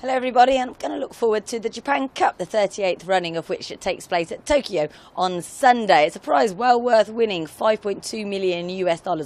Hello everybody, and I'm going to look forward to the Japan Cup, the 38th running of which it takes place at Tokyo on Sunday. It's a prize well worth winning, $5.2 million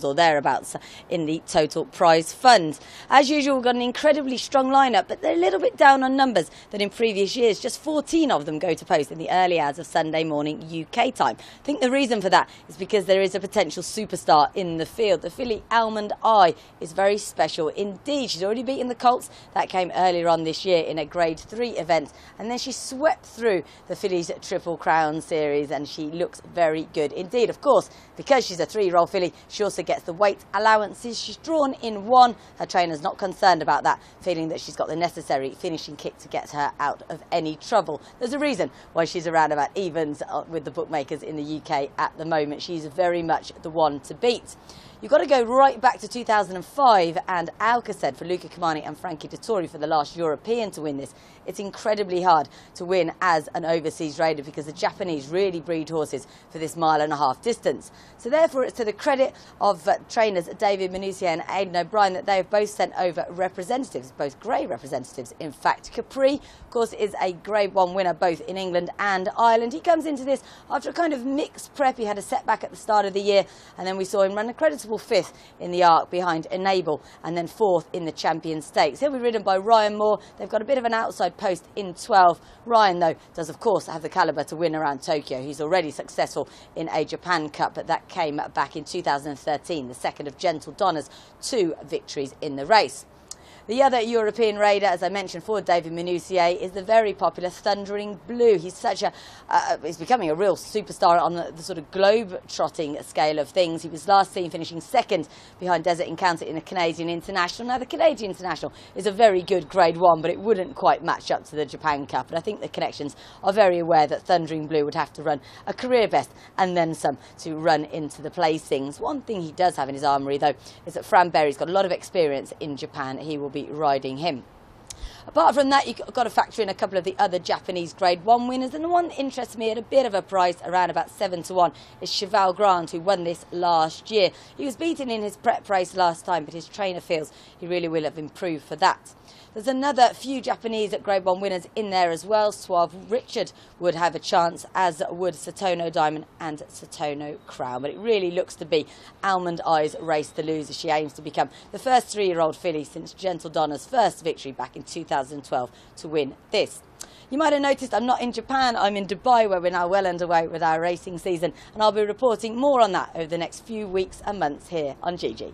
or thereabouts in the total prize fund. As usual, we've got an incredibly strong lineup, but they're a little bit down on numbers than in previous years. Just 14 of them go to post in the early hours of Sunday morning UK time. I think the reason for that is because there is a potential superstar in the field. The filly Almond Eye is very special indeed. She's already beaten the Colts. That came earlier on this year in a Grade 3 event, and then she swept through the fillies Triple Crown series, and she looks very good indeed. Of course, because she's a 3-year-old filly, she also gets the weight allowances. She's drawn in 1. Her trainer's not concerned about that, feeling that she's got the necessary finishing kick to get her out of any trouble. There's a reason why she's around about evens with the bookmakers in the UK at the moment. She's very much the one to beat. You've got to go right back to 2005 and Alcaced for Luca Comani and Frankie Dettori for the last European to win this. It's incredibly hard to win as an overseas raider because the Japanese really breed horses for this 1.5 mile distance. So therefore it's to the credit of trainers David Minucci and Aidan O'Brien that they have both sent over representatives, both grey representatives in fact. Capri, of course, is a Grade 1 winner both in England and Ireland. He comes into this after a kind of mixed prep. He had a setback at the start of the year, and then we saw him run a creditable 5th in the Arc behind Enable, and then 4th in the Champion Stakes. He'll be ridden by Ryan Moore. They've got a bit of an outside post in 12. Ryan, though, does of course have the calibre to win around Tokyo. He's already successful in a Japan Cup, but that came back in 2013, the second of Gentle Donna's 2 victories in the race. The other European raider, as I mentioned, for David Minucci, is the very popular Thundering Blue. He's he's becoming a real superstar on the sort of globe-trotting scale of things. He was last seen finishing 2nd behind Desert Encounter in the Canadian International. Now, the Canadian International is a very good Grade 1, but it wouldn't quite match up to the Japan Cup. And I think the connections are very aware that Thundering Blue would have to run a career best and then some to run into the placings. One thing he does have in his armoury, though, is that Fran Berry's got a lot of experience in Japan. He will be riding him. Apart from that, you've got to factor in a couple of the other Japanese Grade 1 winners, and the one that interests me at a bit of a price, around about 7 to 1, is Cheval Grant, who won this last year. He was beaten in his prep race last time, but his trainer feels he really will have improved for that. There's another few Japanese Grade 1 winners in there as well. Suave Richard would have a chance, as would Satono Diamond and Satono Crown. But it really looks to be Almond Eye's race to lose, as she aims to become the first 3-year-old filly since Gentle Donna's first victory back in 2012 to win this. You might have noticed I'm not in Japan, I'm in Dubai, where we're now well underway with our racing season, and I'll be reporting more on that over the next few weeks and months here on GG.